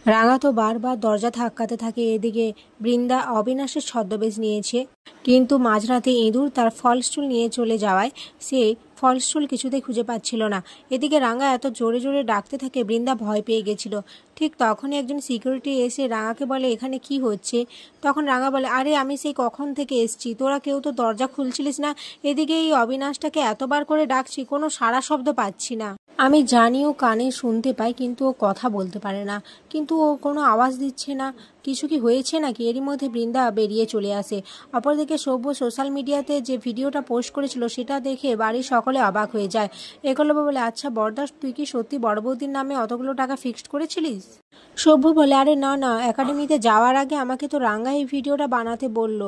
রাঙা তো বারবার দরজা ধাক্কাতে থাকে। এদিকে বৃন্দা অবিনাশের ছদ্মবেশ নিয়েছে, কিন্তু মাঝরাতে ইঁদুর তার ফলস্টুল নিয়ে চলে যাওয়ায় সে ফলস্টুল কিছুতেই খুঁজে পাচ্ছিল না। এদিকে রাঙা এত জোরে জোরে ডাকতে থাকে, বৃন্দা ভয় পেয়ে গেছিল। ঠিক তখনই একজন সিকিউরিটি এসে রাঙাকে বলে, এখানে কি হচ্ছে? তখন রাঙা বলে, আরে আমি সেই কখন থেকে এসছি, তোরা কেউ তো দরজা খুলছিলিস না। এদিকে এই অবিনাশটাকে এতবার করে ডাকছি, কোনো সাড়া শব্দ পাচ্ছি না। আমি জানি ও কানে শুনতে পাই, কিন্তু ও কথা বলতে পারে না, কিন্তু ও কোনো আওয়াজ দিচ্ছে না। কিছু কি হয়েছে নাকি? এরই মধ্যে বৃন্দা বেরিয়ে চলে আসে। অপরদিকে সভ্য সোশ্যাল মিডিয়াতে যে ভিডিওটা পোস্ট করেছিল সেটা দেখে বাড়ির সকলে অবাক হয়ে যায়। একলব্য বলে, আচ্ছা বরদাস, তুই কি সত্যি বড় বৌদির নামে অতগুলো টাকা ফিক্সড করেছিলিস? সভ্য বলে, আরে না না, একাডেমিতে যাওয়ার আগে আমাকে তো রাঙ্গা এই ভিডিওটা বানাতে বলল।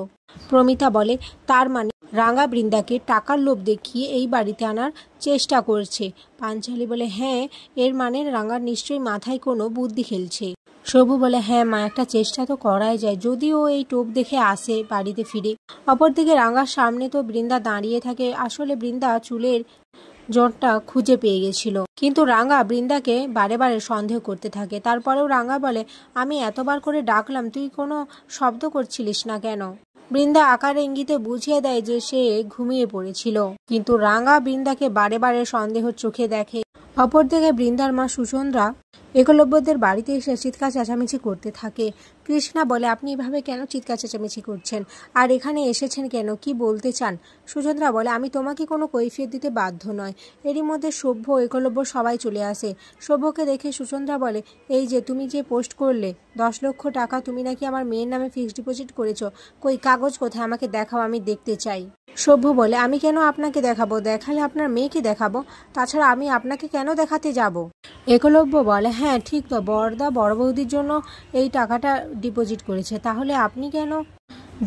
প্রমিতা বলে, তার মানে রাঙা বৃন্দাকে টাকার লোভ দেখিয়ে এই বাড়িতে আনার চেষ্টা করছে। পাঞ্চালি বলে, হ্যাঁ, এর মানে রাঙার নিশ্চয়ই মাথায় কোনো বুদ্ধি খেলছে। সভ্য বলে, হ্যাঁ মা, একটা চেষ্টা তো করাই যায়, যদিও এই টোপ দেখে আসে বাড়িতে ফিরে। অপরদিকে রাঙার সামনে তো বৃন্দা দাঁড়িয়ে থাকে। আসলে বৃন্দা চুলের জটটা খুঁজে পেয়ে গেছিল, কিন্তু রাঙা বৃন্দাকে বারে বারে সন্দেহ করতে থাকে। তারপরেও রাঙা বলে, আমি এতবার করে ডাকলাম, তুই কোনো শব্দ করছিলিস না কেন? বৃন্দা আকারে ইঙ্গিতে বুঝিয়ে দেয় যে সে ঘুমিয়ে পড়েছিল, কিন্তু রাঙা বৃন্দাকে বারে বারে সন্দেহ চোখে দেখে। অপরদিকে বৃন্দার মা সুচন্দ্রা একলব্যদের বাড়িতে এসে চিৎকার চেঁচামেচি করতে থাকে। কৃষ্ণা বলে, আপনি এভাবে কেন চিৎকার চেঁচামেচি করছেন, আর এখানে এসেছেন কেন, কি বলতে চান? সুচন্দ্রা বলে, আমি তোমাকে কোনো কৈফিয়ত দিতে বাধ্য নয়। এরই মধ্যে সভ্য একলব্য সবাই চলে আসে। সভ্যকে দেখে সুচন্দ্রা বলে, এই যে তুমি যে পোস্ট করলে 10 লক্ষ টাকা তুমি নাকি আমার মেয়ের নামে ফিক্সড ডিপোজিট করেছো, কই কাগজ কোথায়, আমাকে দেখাও, আমি দেখতে চাই। সভ্য বলে, আমি কেন আপনাকে দেখাবো? দেখালে আপনার মেয়েকে দেখাবো, তাছাড়া আমি আপনাকে কেন দেখাতে যাব? একলব্য বলে, হ্যাঁ ঠিক তো, বড়দা বড় বৌদির জন্য এই টাকাটা ডিপোজিট করেছে, তাহলে আপনি কেন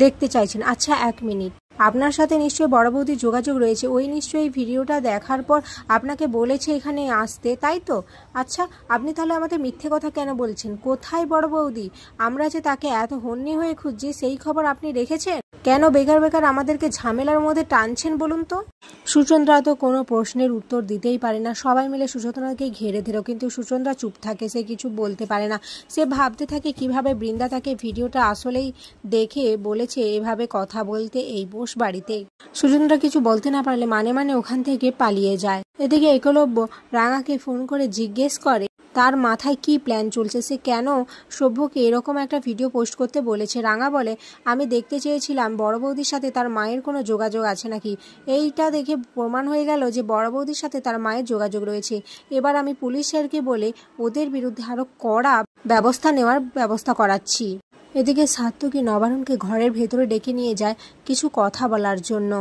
দেখতে চাইছেন? আচ্ছা 1 মিনিট, আপনার সাথে নিশ্চয়ই বড় বৌদির যোগাযোগ রয়েছে, ওই নিশ্চয়ই ভিডিওটা দেখার পর আপনাকে বলেছে এখানে আসতে, তাই তো? আচ্ছা, আপনি তাহলে আমাদের মিথ্যে কথা কেন বলছেন? কোথায় বড় বৌদি? আমরা যে তাকে এত হন্যে হয়ে খুঁজছি, সেই খবর আপনি রেখেছেন? কেন বেকার বেকার আমাদেরকে ঝামেলার মধ্যে টানছেন বলুন তো? সুচন্দ্রা তো কোনো প্রশ্নের উত্তর দিতেই পারে না। সবাই মিলে সুচন্দ্রাকে ঘিরে ধরো, কিন্তু সুচন্দ্রা চুপ থাকে, সে কিছু বলতে পারে না। সে ভাবতে থাকে কিভাবে বৃন্দা তাকে ভিডিওটা আসলেই দেখে বলেছে এভাবে কথা বলতে এই বোস বাড়িতে। সুচন্দ্রা কিছু বলতে না পারলে মানে মানে ওখান থেকে পালিয়ে যায়। এদিকে একলব্য রাঙাকে ফোন করে জিজ্ঞেস করে তার মাথায় কি প্ল্যান চলছে, সে কেন সভ্যকে এরকম একটা ভিডিও পোস্ট করতে বলেছে। রাঙা বলে, আমি দেখতে চেয়েছিলাম বড় বৌদির সাথে তার মায়ের কোনো যোগাযোগ আছে নাকি। এইটা দেখে প্রমাণ হয়ে গেল যে বড় বৌদির সাথে তার মায়ের যোগাযোগ রয়েছে। এবার আমি পুলিশেরকে বলে ওদের বিরুদ্ধে আরো কড়া ব্যবস্থা নেওয়ার ব্যবস্থা করাচ্ছি। এদিকে সাত্তকী নবারুণকে ঘরের ভেতরে ডেকে নিয়ে যায় কিছু কথা বলার জন্য।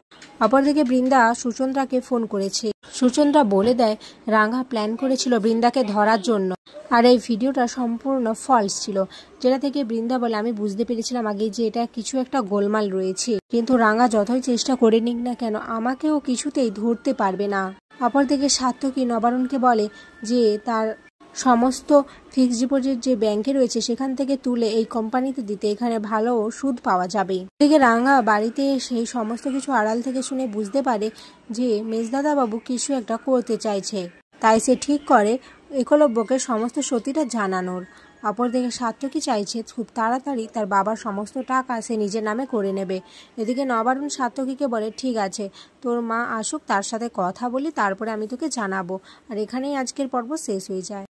অপরদিকে বৃন্দা সুচন্দ্রাকে ফোন করেছে। সুচন্দ্রা বলে দেয় রাঙা প্ল্যান করেছিল বৃন্দাকে ধরার জন্য, আর এই ভিডিওটা সম্পূর্ণ ফলস ছিল, যেটা থেকে বৃন্দা বলে, আমি বুঝতে পেরেছিলাম আগে যে এটা কিছু একটা গোলমাল রয়েছে, কিন্তু রাঙা যতই চেষ্টা করে নিক না কেন আমাকেও কিছুতেই ধরতে পারবে না। অপরদিকে সাত্তকী নবারুণকে বলে যে তার সমস্ত ফিক্সড ডিপোজিট যে ব্যাংকে রয়েছে সেখান থেকে তুলে এই কোম্পানিতে দিতে, এখানে ভালো সুদ পাওয়া যাবে। এদিকে রাঙা বাড়িতে এসে সমস্ত কিছু আড়াল থেকে শুনে বুঝতে পারে যে মেজদাদা বাবু কিছু একটা করতে চাইছে, তাই সে ঠিক করে একলব্যকে সমস্ত সত্যিটা জানানোর। অপরদিকে সাত্তকী চাইছে খুব তাড়াতাড়ি তার বাবার সমস্ত টাকা সে নিজের নামে করে নেবে। এদিকে নবারুণ সাত্তকীকে বলে, ঠিক আছে, তোর মা আসুক, তার সাথে কথা বলি, তারপরে আমি তোকে জানাবো। আর এখানেই আজকের পর্ব শেষ হয়ে যায়।